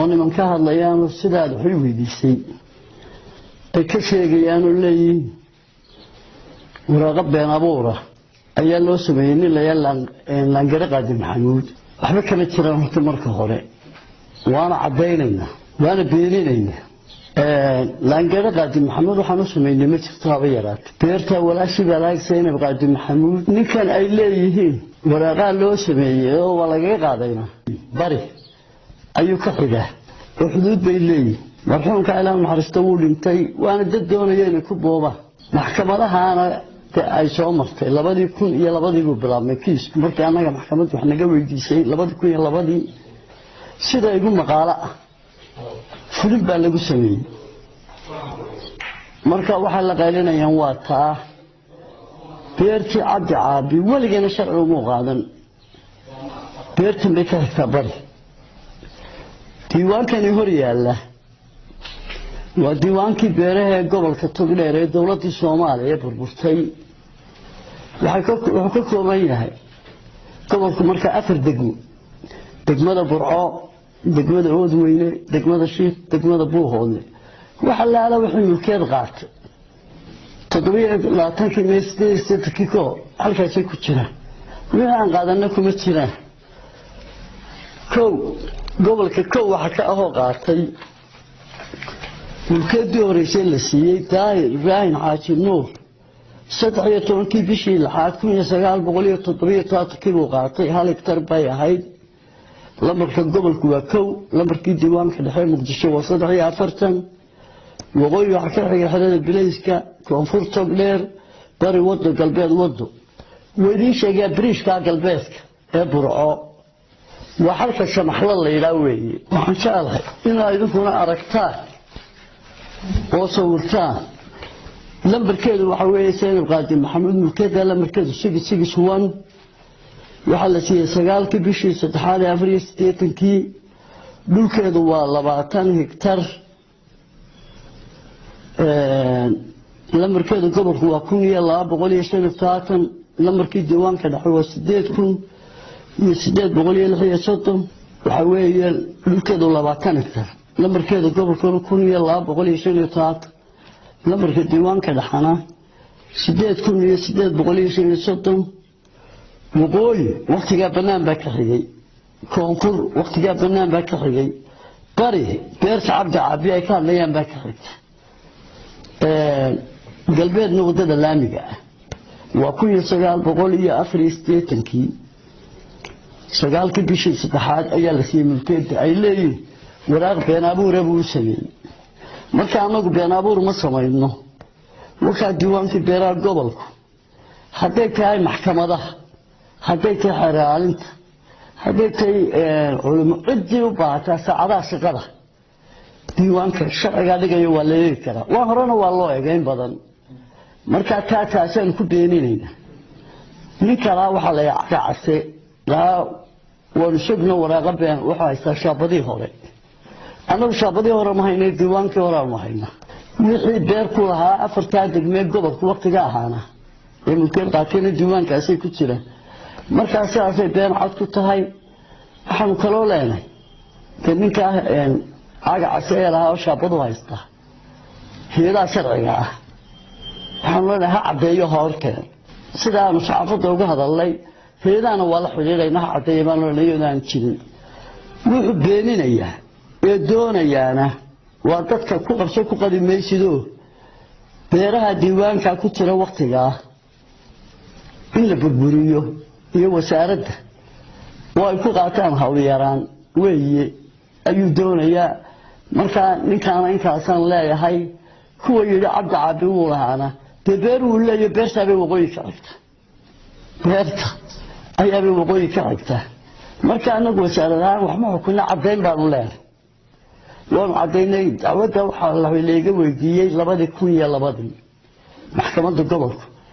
أنا من كهذا الأيام السداد حلوة دي شيء الكشيء يعني اللي ورغب بين أبوره أيام لو سميني اللي لانجرق قادم محمود أحبك كم ترى مهتمر كهراء وأنا عدينا وأنا بينينا لانجرق قادم محمود وحنا سميني مش طبيعيات بيرتا ولا شيء بلاك سين بقادم محمود نكان أيليه ورغا لو سميني ولا جي قادينا بري أيو كحده وحدود بيليه مرحوم كعلام محرستول انتي وأنا ضد دونيين كبوبة محكمة لها أنا ay soo martay 2002 bilaabmay kiis markii anaga maxkamaddu wax naga weydiisay 2002 sida igu maqaala fulin baa lagu sameeyay marka waxa la qaylinayaan waa taa beerti cabdi caabi waligeena sharci ugu qaadan beerti bay ka tabari diiwaankani hor yaala waa diiwaankii beeraha gobolka Togdheer ee dawladda Soomaaliya burburtay wuxuu ka kooban yahay gobolku marka 4 degmo degmada Burco degmada Oodweyne degmada Shiid degmada Buuhoodle waxa la ala wixii mulkeed qaatay 720 meestii kiko halkaas ku jira wixii aan qaadanay kuma jiraan gobolka waxa ka ahoo qaatay mulkeedii horeysay la siiyay Daahir Ibrahim Xaaji Nuur 17 bishii lixaad 1907 kilo qaatay hal hektar bay ahayd lambarka gobolku waa 1 lambarkii diiwaanka dhexe Muqdisho waa 43 waqooyi waxa ka xigay xerada Bilayska koonfur Togdheer bari wado galbeed wado weydii sheegay bariishka galbeedka ee Burco waa halka shamaxla la ilaaweeyay waxaan jecelahay in ay idinkuna aragtaan oo sawirtaan lambarkeedu waxa weeye Seenab Qaadim Maxamed mulkeeda lambarkeedu 661 waxa la siiyay 9 bishii 3 dhulkeedu waa 20 hektar lambarkeedu gobolku waa 1250 lambarkii diiwaanka dhexe waa 8836 waxa weeye dhulkeedu 20 hektar lambarkeedu gobolku 1250 lambarka diiwaanka dhaxana 8836 waqooyi waqtiga banaan baa ka xigay koonfur waqtiga banaan baa ka xigay bari beerta cabdi caabi ay ka hadlayaan baa ka xigay galbeed noqdada laamiga waa 1984 sagaalkii bishii saddexaad ayaa la siiyay mulkeeda ay leeyihiin waraaq been abuur buu sameeyay marka anagu been abuur ma sameeyno waxa diiwaanka beeraha gobolku haday tahay maxkamadaha haday tahay xaraalinta haday tahay culimo cidii u baahata saacadaha shaqada diiwaanka sharciga dhigayo waa la yeeli karaa waa horena waa loo eegayn badan marka taasaan ku beeninayna ninka waxa la yaacay ورشدنا وراقب وحايستا شابدي هوري أنا شابدي هوري ما هيني ديوان كي هوري ما هينا وحي بير كلها أفرتا دقمي قبل وقت جاهانا يمكن قاتين الديوان كاسي كتيرة مركز أساسي بين عاد كتهاي أحنا كلو لنا كمين كه يعني عاق عسير لها وشابدو هايستا هي لا شرعية إحنا لها عبدية هوركن سيدا مشعفة وجهد الله هيدانا والله حجينا عطيه ما ليونان جيل wuxuu beeninaya ee doonayana waa dadka ku qabso ku qadimaysido beeraha diiwaanka ku jira waqtiga in la burburiyo iyo wasaaradda way ku qaataan hawl yaraan weeye ayuu doonaya marka ninkaan inkaasan leeyahay kuwa yiri cabdi caabi uu lahaana beeru leeyahay beersabe waqooyi ka xigta beerta ayaa waqooyi ka xigta marka anagu wasaaradaha wax ma xukuna cadeyn baan u leeyahay waan cadeynay dawladda waxa la leega weydiiyay 2002 maxkamadda gobolka